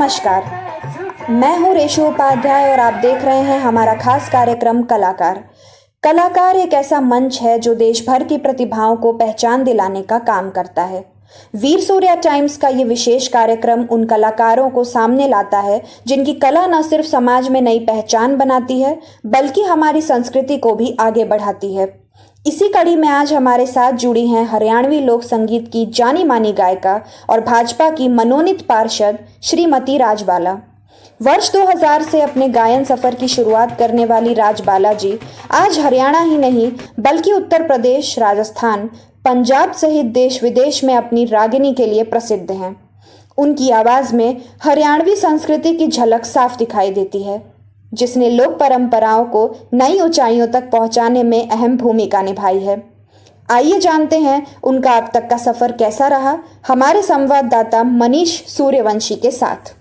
नमस्कार, मैं हूँ रेशु उपाध्याय और आप देख रहे हैं हमारा खास कार्यक्रम कलाकार। कलाकार एक ऐसा मंच है जो देश भर की प्रतिभाओं को पहचान दिलाने का काम करता है। वीर सूर्या टाइम्स का ये विशेष कार्यक्रम उन कलाकारों को सामने लाता है जिनकी कला न सिर्फ समाज में नई पहचान बनाती है बल्कि हमारी संस्कृति को भी आगे बढ़ाती है। इसी कड़ी में आज हमारे साथ जुड़ी हैं हरियाणवी लोक संगीत की जानी मानी गायिका और भाजपा की मनोनीत पार्षद श्रीमती राजबाला। वर्ष 2000 से अपने गायन सफर की शुरुआत करने वाली राजबाला जी आज हरियाणा ही नहीं बल्कि उत्तर प्रदेश, राजस्थान, पंजाब सहित देश विदेश में अपनी रागिनी के लिए प्रसिद्ध हैं। उनकी आवाज में हरियाणवी संस्कृति की झलक साफ दिखाई देती है, जिसने लोक परंपराओं को नई ऊंचाइयों तक पहुंचाने में अहम भूमिका निभाई है। आइए जानते हैं उनका अब तक का सफर कैसा रहा, हमारे संवाददाता मनीष सूर्यवंशी के साथ।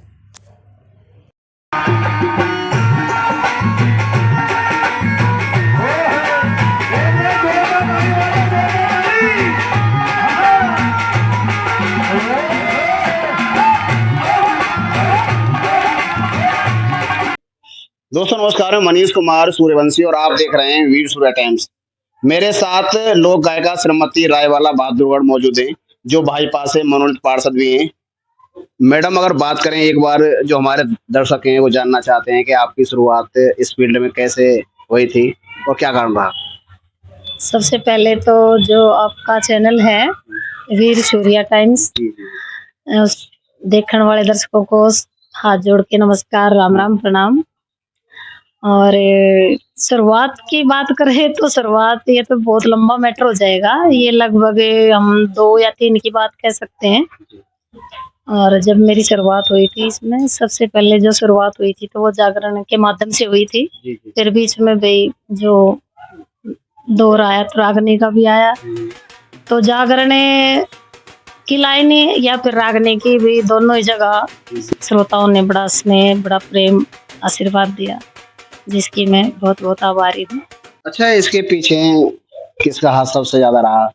दोस्तों नमस्कार, मैं मनीष कुमार सूर्यवंशी और आप देख रहे हैं वीर सूर्या टाइम्स। मेरे साथ लोक गायिका श्रीमती रायबाला बहादुरगढ़ मौजूद हैं, जो भाजपा से मनोनीत पार्षद भी हैं। मैडम, अगर बात करें एक बार, जो हमारे दर्शक हैं वो जानना चाहते हैं कि आपकी शुरुआत इस फील्ड में कैसे हुई थी और क्या कारण रहा। सबसे पहले तो जो आपका चैनल है वीर सूर्या टाइम्स, देखने वाले दर्शकों को हाथ जोड़ के नमस्कार, राम राम, प्रणाम। और शुरुआत की बात करें तो शुरुआत ये तो बहुत लंबा मैटर हो जाएगा, ये लगभग हम 2 या 3 की बात कह सकते हैं। और जब मेरी शुरुआत हुई थी इसमें, सबसे पहले जो शुरुआत हुई थी तो वो जागरण के माध्यम से हुई थी। फिर बीच में भाई जो दौर आया तो रागनी का भी आया, तो जागरण की लाइन या फिर रागनी की भी, दोनों ही जगह श्रोताओं ने बड़ा स्नेह, बड़ा प्रेम, आशीर्वाद दिया, जिसकी मैं बहुत बहुत आभारी हूँ। अच्छा, इसके पीछे किसका हाथ सबसे ज्यादा रहा?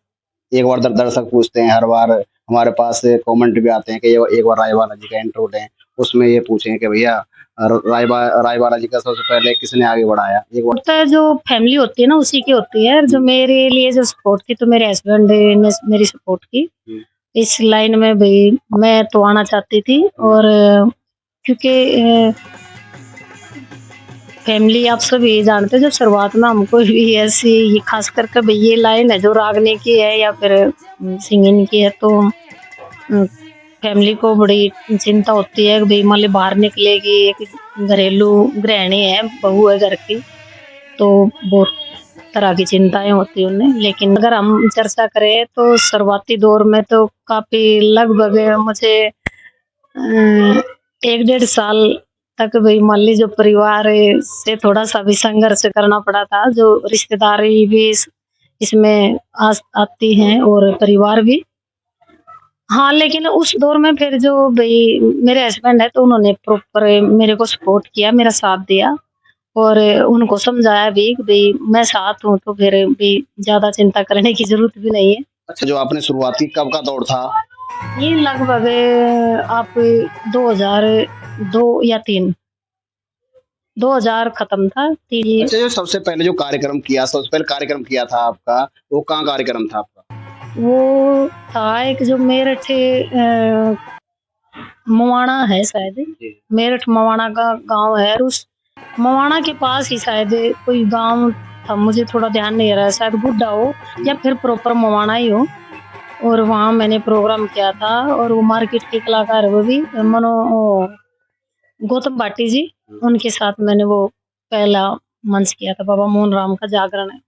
एक बार दर्शक पूछते हैं, हर बार हमारे पास कमेंट भी आते हैं कि एक बार रायबाला जी का इंट्रो दें, उसमें ये पूछें कि भैया रायबाला जी का सबसे पहले किसने आगे बढ़ाया। एक बार तो जो फैमिली होती है ना, उसी की होती है। जो मेरे लिए जो सपोर्ट थी तो मेरे हस्बैंड ने मेरी सपोर्ट की इस लाइन में। भाई मैं तो आना चाहती थी, और क्योंकि फैमिली आप सभी जानते हैं, जब शुरुआत में हमको भी ऐसी, ये खास करके भाई ये लाइन है जो रागने की है या फिर सिंगिंग की है, तो फैमिली को बड़ी चिंता होती है कि भाई मान ली बाहर निकलेगी, एक घरेलू गृहिणी है, बहू है घर की, तो बहुत तरह की चिंताएं होती हैं उन्हें। लेकिन अगर हम चर्चा करें तो शुरुआती दौर में तो काफी, लगभग मुझे 1-1.5 साल तक भाई मान ली जो परिवार से थोड़ा सा भी संघर्ष करना पड़ा था। जो रिश्तेदारी भी इसमें आती हैं और परिवार भी। हाँ, लेकिन उस दौर में फिर जो भाई मेरे हस्बैंड है तो उन्होंने प्रॉपर मेरे को सपोर्ट किया, मेरा साथ दिया, और उनको समझाया भी कि भाई मैं साथ हूँ तो फिर भी ज्यादा चिंता करने की जरूरत भी नहीं है। अच्छा, जो आपने शुरुआती कब का दौर था? ये लगभग आप 2002 या 3, 2000 खत्म था। अच्छा, जो सबसे पहले जो कार्यक्रम किया, सबसे पहले कार्यक्रम किया था आपका, वो कहाँ कार्यक्रम था आपका? वो था एक जो मेरठ मवाना है, शायद मेरठ मवाना का गांव है, और उस मवाना के पास ही शायद कोई गांव था, मुझे थोड़ा ध्यान नहीं रहा, शायद गुड्डा हो या फिर प्रॉपर मवाना ही हो। और वहाँ मैंने प्रोग्राम किया था, और वो मार्केट के कलाकार वो भी गौतम भाटी जी, उनके साथ मैंने वो पहला मंच किया था, बाबा मोहन राम का जागरण है।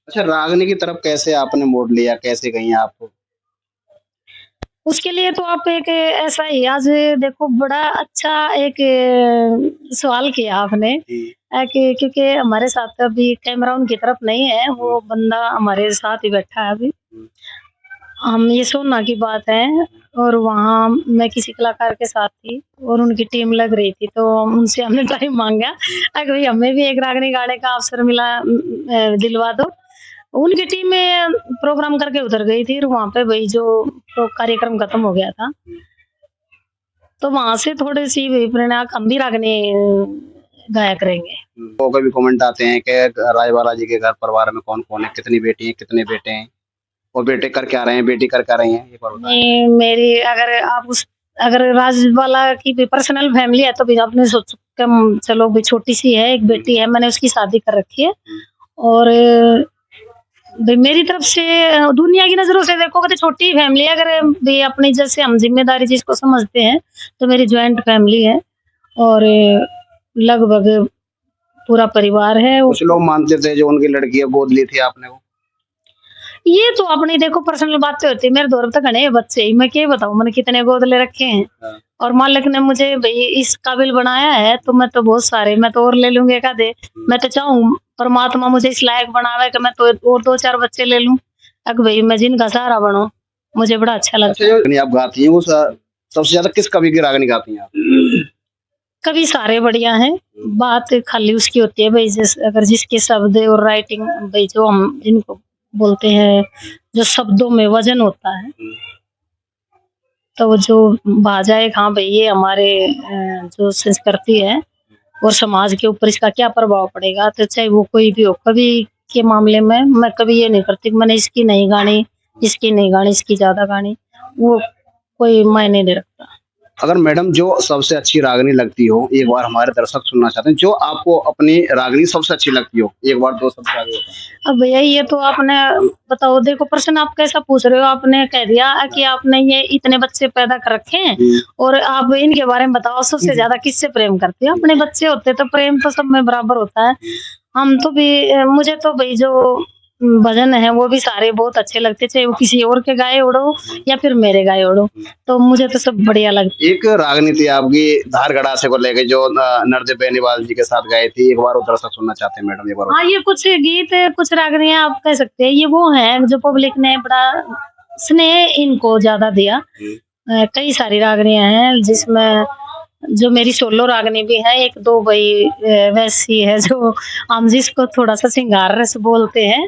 अच्छा, रागनी की तरफ कैसे आपने मोड़ लिया, कैसे गई आप? उसके लिए तो आप एक ऐसा ही, आज देखो बड़ा अच्छा एक सवाल किया आपने, क्योंकि हमारे साथ अभी कैमरा उनकी तरफ नहीं है, वो बंदा हमारे साथ ही बैठा है अभी। हम ये सोना की बात है, और वहाँ मैं किसी कलाकार के साथ थी और उनकी टीम लग रही थी, तो उनसे हमने टाइम मांगा, अगर भाई हमें भी एक रागनी गाने का अवसर मिला, दिलवा दो। उनकी टीम में प्रोग्राम करके उतर गई थी, और वहाँ पे भाई जो कार्यक्रम खत्म हो गया था, तो वहां से थोड़ी सी भी प्रेरणा हम भी रागनी गाया करेंगे। वो कभी कमेंट आते हैं कि रायवाला जी के घर परिवार में कौन कौन है, कितनी बेटी है, कितने बेटे हैं, और बेटे कर क्या रहे हैं, बेटी कर क्या रही है, ये बात बताएं। नहीं, मेरी अगर राजवाला की भी पर्सनल फैमिली है तो भी आपने सोच कम चलो भी छोटी सी है, एक बेटी है, मैंने उसकी शादी कर रखी है। और भाई मेरी तरफ से दुनिया की नजरों से देखो तो छोटी फैमिली है, अगर भी अपनी जैसे हम जिम्मेदारी जिसको समझते हैं तो मेरी ज्वाइंट फैमिली है और लगभग पूरा परिवार है। कुछ लोग मानते थे जो उनकी लड़की है गोद ली थी आपने वो। ये तो अपनी देखो पर्सनल बातें होती है, मेरे दौर तक घने बच्चे ही मैं क्या बताऊं मैंने कितने गोद ले रखे हैं। हाँ। और मालिक ने मुझे भाई इस काबिल बनाया है तो मैं तो बहुत सारे मैं तो और ले लूंगी एक आधे। मैं तो चाहूं परमात्मा मुझे इस लायक बनावे कि मैं तो और 2-4 बच्चे ले लूं, अगर भाई मैं जिनका सहारा बनूं, मुझे बड़ा अच्छा लगता है। रागनी आप गाती हैं वो सबसे ज्यादा किस कवि की रागनी गाती हैं आप? कभी सारे बढ़िया हैं, बात खाली उसकी होती है भाई अगर जिसके शब्द और राइटिंग भाई जो हम जिनको बोलते हैं जो शब्दों में वजन होता है तो वो जो भाजा है हाँ भाई ये हमारे जो संस्कृति है और समाज के ऊपर इसका क्या प्रभाव पड़ेगा, तो चाहे वो कोई भी हो। कभी के मामले में मैं कभी ये नहीं करती कि मैंने इसकी नहीं गानी, इसकी नहीं गानी, इसकी ज्यादा गानी, वो कोई मायने नहीं रखता। अगर मैडम जो सबसे अच्छी रागनी लगती हो, एक बार हमारे दर्शक सुनना चाहते हैं, जो आपको अपनी रागनी सबसे अच्छी लगती हो, एक बार दो शब्द आगे बताओ। अब भैया ये तो आपने बताओ, देखो प्रश्न आप कैसा पूछ रहे हो, आपने कह दिया कि आपने ये इतने बच्चे पैदा कर रखे हैं और आप इनके बारे में बताओ सबसे ज्यादा किससे प्रेम करते हो। अपने बच्चे होते तो प्रेम तो सब में बराबर होता है। हम तो भी मुझे तो भाई जो भजन है वो भी सारे बहुत अच्छे लगते, चाहे वो किसी और के गाए उड़ो या फिर मेरे गाए उड़ो, तो मुझे तो सब बढ़िया लगता है। एक रागनी थी आपकी धार गड़ासे को लेके जो नरदेव बेनीवाल जी के साथ गाए थी, एक बार वो दर्शक सुनना चाहते हैं मैडम, एक बार। हाँ, ये कुछ गीत कुछ रागनियां आप कह सकते हैं, ये वो हैं जो पब्लिक ने बड़ा स्नेह इनको ज्यादा दिया। कई सारी रागनियां हैं जिसमें जो मेरी सोलो रागनी भी है, एक दो भाई वैसी है जो हम जिसको थोड़ा सा श्रृंगार रस बोलते हैं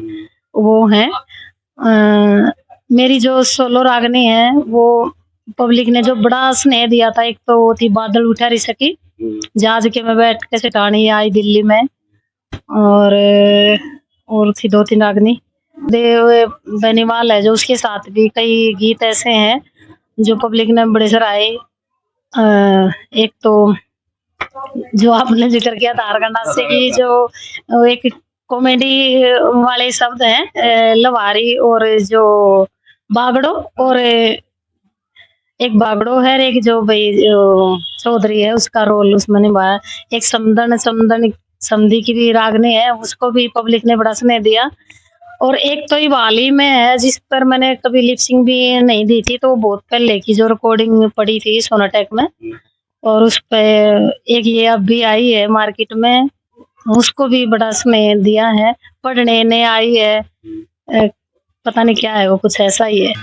वो है। मेरी जो सोलो रागनी है वो पब्लिक ने जो बड़ा स्नेह दिया था, एक तो वो थी बादल उठा रही सकी, जहाज के में बैठ के सिटानी आई दिल्ली में, और थी 2-3 रागनी। देव बेनीवाल है जो उसके साथ भी कई गीत ऐसे हैं जो पब्लिक ने बड़े सराहे। एक तो जो आपने जिक्र किया था धारगंडासे की, जो एक कॉमेडी वाले शब्द हैं लवारी और जो बागड़ो, और एक बागड़ो है, एक जो भाई चौधरी है उसका रोल उसमें निभाया। एक समदन समधी की भी रागनी है, उसको भी पब्लिक ने बड़ा स्नेह दिया। और एक तो ये वाली में है जिस पर मैंने कभी लिपसिंग भी नहीं दी थी, तो वो बहुत पहले की जो रिकॉर्डिंग पड़ी थी सोनाटेक में, और उस पे एक ये अब भी आई है मार्केट में, उसको भी बड़ा स्नेह दिया है। पढ़ने ने आई है, पता नहीं क्या है वो, कुछ ऐसा ही है।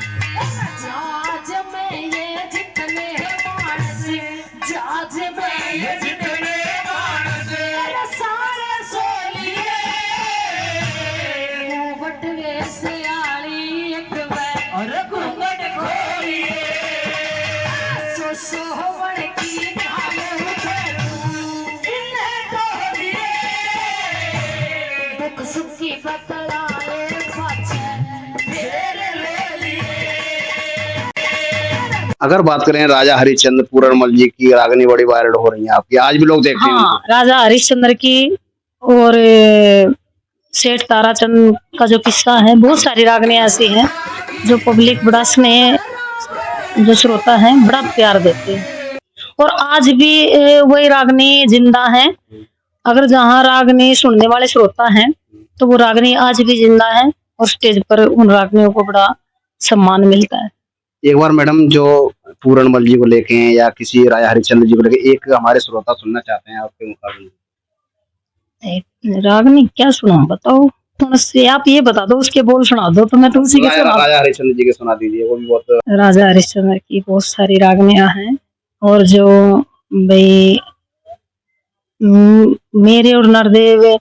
अगर बात करें राजा हरिश्चंद्र पूरनमल जी की रागनी बड़ी वायरल हो रही है आपकी, आज भी लोग देखते हैं। हाँ, राजा हरिश्चंद्र की और सेठ ताराचंद का जो किस्सा है, बहुत सारी रागनियां ऐसी हैं जो पब्लिक बड़ा स्नेह, जो श्रोता है बड़ा प्यार देते हैं। और आज भी वही रागनी जिंदा है। अगर जहाँ रागनी सुनने वाले श्रोता हैं तो वो रागनी आज भी जिंदा है और स्टेज पर उन रागनियों को बड़ा सम्मान मिलता है। एक बार मैडम जो पूरनमल जी को लेके या किसी राजा हरिश्चंद्र जी को लेके एक हमारे श्रोता सुनना चाहते हैं आपके मुकाबले। रागनी क्या सुनाऊं बताओ, से आप ये बता दो, उसके बोल सुना दो तो मैं तो उसी के सुना। राजा हरिश्चंद्र जी के सुना दीजिए, वो भी बहुत। राजा हरिश्चंद्र की बहुत सारी रागनियां हैं, और जो भाई मेरे और नरदेव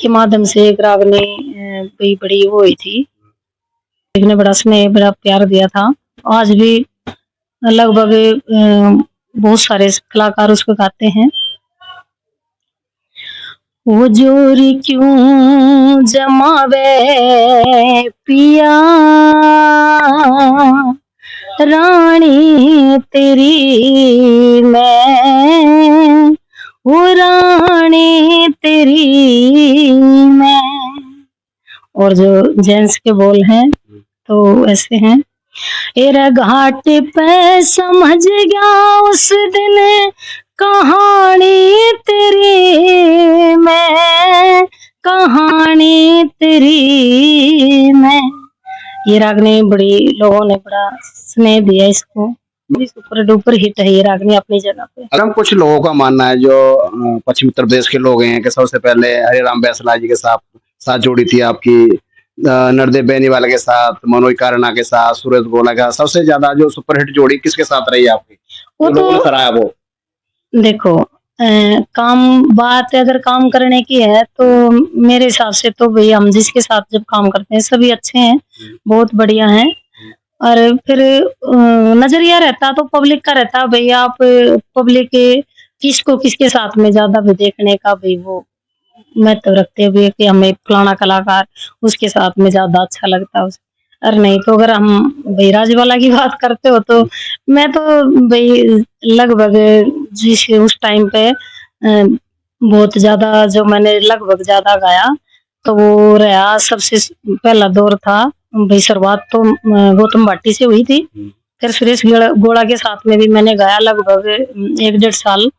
के माध्यम से एक रागनी भाई बड़ी वो हुई थी, ने बड़ा स्नेह बड़ा प्यार दिया था। आज भी लगभग बहुत सारे कलाकार उसको गाते हैं। वो जोरी क्यों जमावे पिया, रानी तेरी मैं, वो रानी तेरी मैं। और जो जेंट्स के बोल हैं तो ऐसे हैं। एरा घाट पे समझ गया उस दिन कहानी तेरी मैं, कहानी तेरी मैं। ये रागनी बड़ी लोगों ने बड़ा स्नेह दिया इसको, सुपर डुपर हिट है ये रागनी अपनी जगह पे। अगर कुछ लोगों का मानना है जो पश्चिमी उत्तर प्रदेश के लोग हैं कि सबसे पहले हरिराम बैसला जी के साथ जोड़ी थी आपकी, नरदेव बेनीवाला के साथ, मनोज कारणा के साथ, सूरज गोला के साथ। सबसे ज्यादा जो सुपरहिट जोड़ी किसके साथ रही आपकी? वो लोगों ने तो सराहा वो। देखो काम बात अगर काम करने की है तो मेरे हिसाब से तो भाई हम जिसके साथ जब काम करते हैं सभी अच्छे हैं, बहुत बढ़िया हैं। और फिर नजरिया रहता तो पब्लिक का रहता भाई, आप पब्लिक किसको किसके साथ में ज्यादा भी देखने का भाई वो महत्व रखते हुए कि हमें फलाना कलाकार उसके साथ में ज्यादा अच्छा लगता है। और नहीं तो अगर हम भाई राजवाला की बात करते हो तो मैं तो भाई लगभग जिस उस टाइम पे बहुत ज्यादा जो मैंने लगभग ज्यादा गाया तो वो रहा सबसे पहला दौर था भाई। शुरुआत तो गौतम भाटी से हुई थी, फिर सुरेश गोड़ा के साथ में भी मैंने गाया लगभग 1-1.5 साल।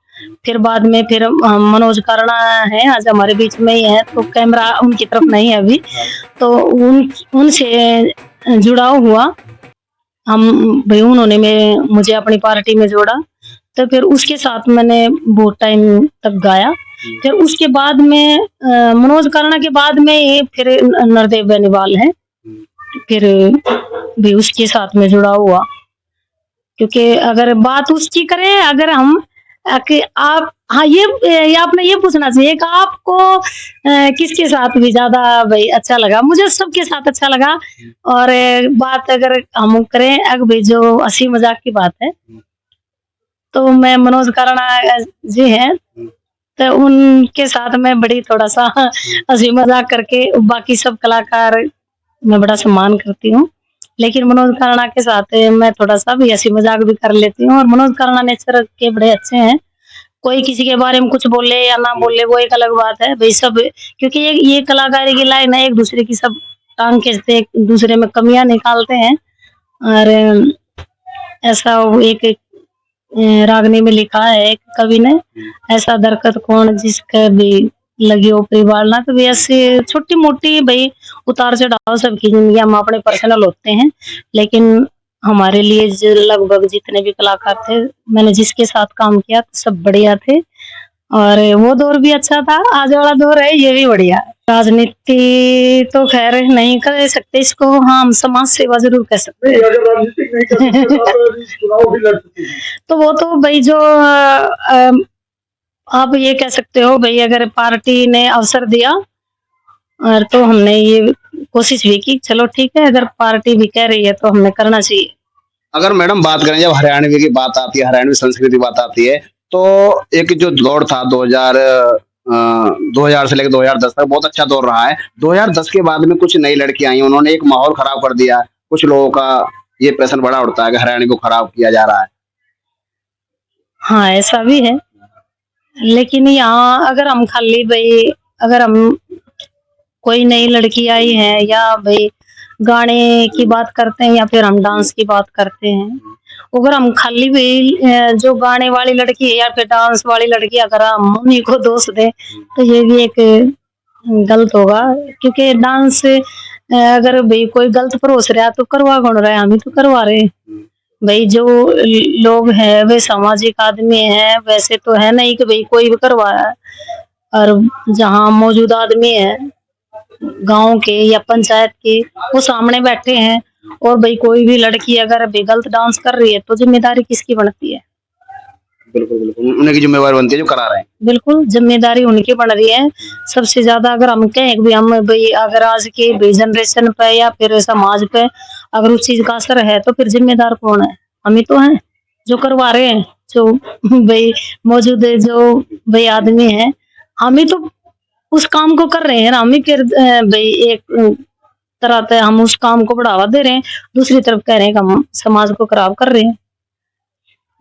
फिर बाद में फिर मनोज कारणा है आज हमारे बीच में ही है, तो कैमरा उनकी तरफ नहीं है अभी, तो उनसे जुड़ाव हुआ हम भाई। उन्होंने मुझे अपनी पार्टी में जोड़ा, तो फिर उसके साथ मैंने बहुत टाइम तक गाया। फिर उसके बाद में मनोज कारणा के बाद में ये फिर नरदेव बेनीवाल है, फिर भी उसके साथ में जुड़ा हुआ। क्योंकि अगर बात उसकी करें, अगर हम कि आप हाँ ये आपने ये पूछना चाहिए कि आपको किसके साथ भी ज्यादा भाई अच्छा लगा। मुझे सबके साथ अच्छा लगा। और बात अगर हम करें अगर भाई जो हंसी मजाक की बात है तो मैं मनोज कारणा जी हैं तो उनके साथ मैं बड़ी थोड़ा सा हंसी मजाक करके, बाकी सब कलाकार मैं बड़ा सम्मान करती हूँ, लेकिन मनोज कारणा के साथ मैं थोड़ा सा भी हंसी मजाक भी कर लेती हूँ। और मनोज कारणा नेचर के बड़े अच्छे हैं, कोई किसी के बारे में कुछ बोले या ना बोले वो एक अलग बात है भाई। सब क्योंकि ये कलाकारी की लाइन है, एक दूसरे की सब टांग खींचते, एक दूसरे में कमियां निकालते हैं। और ऐसा एक रागनी में लिखा है एक कवि ने, ऐसा दरकत कौन जिसका भी लगी हो परिवार ना। तो भी ऐसे छोटी मोटी भाई उतार चढ़ाव सबकी जिंदगी हम अपने पर्सनल होते हैं, लेकिन हमारे लिए जो लगभग जितने भी कलाकार थे मैंने जिसके साथ काम किया तो सब बढ़िया थे। और वो दौर भी अच्छा था, आज वाला दौर है ये भी बढ़िया है। राजनीति तो खैर नहीं कर सकते इसको, हाँ हम समाज सेवा जरूर कर सकते हैं। अगर राजनीति नहीं कर सकते चुनाव भी लड़ सकते हैं तो वो तो भाई जो आप ये कह सकते हो भाई अगर पार्टी ने अवसर दिया और तो हमने ये कोशिश भी की, चलो ठीक है अगर पार्टी भी कह रही है तो हमें करना चाहिए। अगर मैडम बात करें जब हरियाणवी की बात आती है, हरियाणवी संस्कृति की बात आती है, तो एक जो दौर था 2000 से लेकर 2010 तक बहुत अच्छा दौर रहा है। 2010 के बाद में कुछ नई लड़कियां आई, उन्होंने एक माहौल खराब कर दिया। कुछ लोगों का ये प्रश्न बड़ा उठता है कि हरियाणवी को खराब किया जा रहा है। हाँ ऐसा भी है, लेकिन यहाँ अगर हम खाली भाई अगर हम कोई नई लड़की आई है या भाई गाने की बात करते हैं या फिर हम डांस की बात करते हैं, अगर हम खाली भी जो गाने वाली लड़की है या फिर डांस वाली लड़की अगर हम उन्हीं को दोष दें तो ये भी एक गलत होगा। क्योंकि डांस अगर भाई कोई गलत परोस रहा तो करवा कौन रहा है, हम ही तो करवा रहे हैं भाई। जो लोग हैं वे सामाजिक आदमी हैं, वैसे तो है नहीं कि भाई कोई भी करवा रहा है। और जहाँ मौजूद आदमी है गांव के या पंचायत के वो सामने बैठे हैं और भाई कोई भी लड़की अगर भी गलत डांस कर रही है तो जिम्मेदारी किसकी बनती है? बिल्कुल बिल्कुल उनकी जिम्मेवारी बनती है जो करा रहे हैं। बिल्कुल जिम्मेदारी उनकी बन रही है सबसे ज्यादा। अगर हम कहें भी हम भाई अगर आज के भाई जनरेशन पे या फिर समाज पे अगर उस चीज का असर है तो फिर जिम्मेदार कौन है? हम ही तो हैं। जो करवा रहे हैं, जो भाई मौजूद है, जो भाई आदमी है, हम ही तो उस काम को कर रहे हैं, हम ही भाई एक तरह से हम उस काम को बढ़ावा दे रहे हैं, दूसरी तरफ कह रहे हैं कि हम समाज को खराब कर रहे हैं।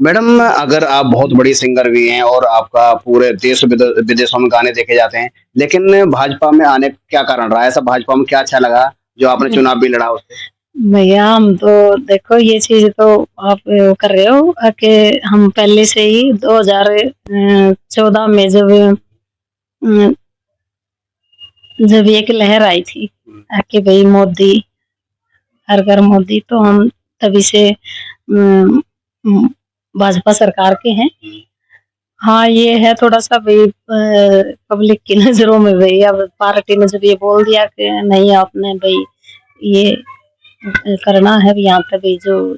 मैडम, अगर आप बहुत बड़ी सिंगर भी हैं और आपका पूरे देश विदेशों में गाने देखे जाते हैं, लेकिन भाजपा में आने का क्या कारण रहा? ऐसा भाजपा में क्या अच्छा लगा जो आपने चुनाव भी लड़ा उससे? भैया हम तो देखो ये चीज तो आप कर रहे हो कि हम पहले से ही 2014 में जब एक लहर आई थी कि भाई मोदी, हर घर मोदी, तो हम तभी से भाजपा सरकार के हैं। हाँ ये है थोड़ा सा भाई पब्लिक की नजरों में, भाई अब पार्टी ने जब ये बोल दिया कि नहीं आपने भाई ये करना है, यहाँ पे भाई जो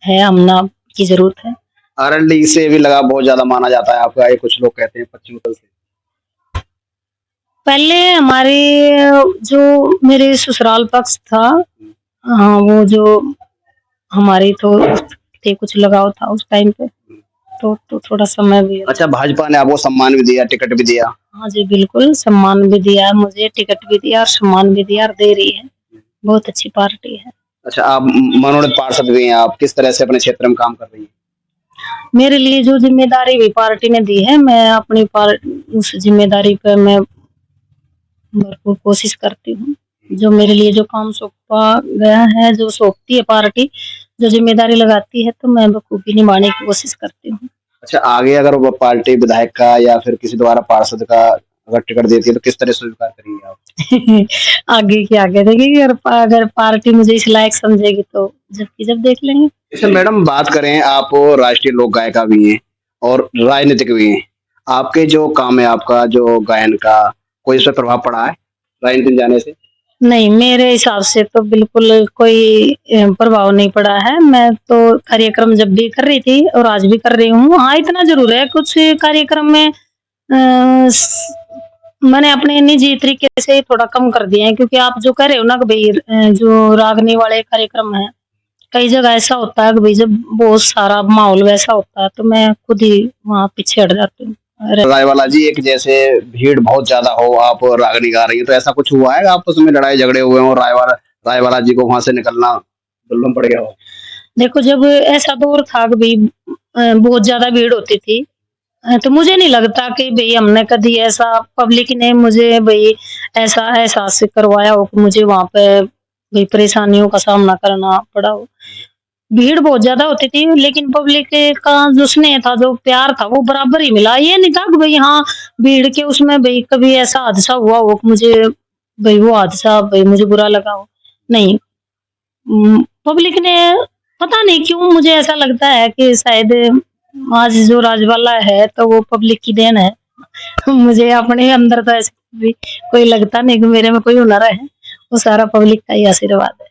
है हमना की जरूरत है। आरएलडी से भी लगा बहुत ज्यादा माना जाता है आपका, ये कुछ लोग कहते हैं पश्चिम उत्तर से। पहले हमारे जो मेरे ससुराल पक्ष था, हाँ वो जो हमारी तो थे कुछ लगाव था उस टाइम पे, तो थोड़ा समय भी। अच्छा, भाजपा ने आपको सम्मान भी दिया, टिकट भी दिया? हाँ जी बिल्कुल, सम्मान भी दिया मुझे, टिकट भी दिया और सम्मान भी दिया और दे रही है, बहुत अच्छी पार्टी है। अच्छा, आप मनोनीत पार्षद भी हैं, आप किस तरह से अपने क्षेत्र में काम कर रही हैं? मेरे लिए जो जिम्मेदारी भी पार्टी ने दी है, मैं अपनी उस जिम्मेदारी पे मैं भरपूर कोशिश करती हूँ। जो मेरे लिए जो काम सौंपा गया है, जो सौंपती है पार्टी, जो जिम्मेदारी लगाती है, तो मैं बखूबी निभाने की कोशिश करती हूँ। अच्छा, आगे अगर वो पार्टी विधायक का या फिर किसी द्वारा पार्षद का अगर टिकट देती है तो किस तरह से स्वीकार करेंगे आप? आगे की आगे देखेंगे, अगर पार्टी मुझे इस लायक समझेगी तो जब देख लेंगे। अच्छा मैडम, बात करें, आप राष्ट्रीय लोक गायिका भी हैं और राजनीतिक भी हैं, आपके जो काम है, आपका जो गायन का, कोई इस पर प्रभाव पड़ा है राजनीति में जाने से? नहीं, मेरे हिसाब से तो बिल्कुल कोई प्रभाव नहीं पड़ा है। मैं तो कार्यक्रम जब भी कर रही थी और आज भी कर रही हूँ। हाँ इतना जरूर है, कुछ कार्यक्रम में मैंने अपने निजी तरीके से थोड़ा कम कर दिया है, क्योंकि आप जो कह रहे हो ना कि भाई जो रागनी वाले कार्यक्रम है, कई जगह ऐसा होता है कि भाई जब बहुत सारा माहौल वैसा होता है तो मैं खुद ही वहाँ पीछे हट जाती हूँ। रायवाला जी, एक जैसे भीड़ बहुत ज्यादा हो, आप रागनी गा रही है, तो ऐसा कुछ हुआ है आपस में लड़ाई झगड़े हुए हो, रायवाला जी को वहां से निकलना दुल्हन पड़ गया हो? देखो जब ऐसा दौर था कि भाई बहुत ज्यादा भीड़ होती थी, तो मुझे नहीं लगता कि भाई हमने कभी ऐसा पब्लिक ने मुझे भाई ऐसा एहसास करवाया हो कि मुझे वहां पे भाई परेशानियों का सामना करना पड़ा हो। भीड़ बहुत ज्यादा होती थी, लेकिन पब्लिक का जो स्नेह था, जो प्यार था, वो बराबर ही मिला। ये नहीं था कि भाई हाँ भीड़ के उसमें भाई कभी ऐसा हादसा हुआ हो कि मुझे भाई वो हादसा भाई मुझे बुरा लगा हो, नहीं। पब्लिक ने पता नहीं क्यों मुझे ऐसा लगता है कि शायद आज जो राजवाला है तो वो पब्लिक की देन है। मुझे अपने अंदर तो ऐसे भी कोई लगता नहीं कि मेरे में कोई हुनर है, वो सारा पब्लिक का ही आशीर्वाद है।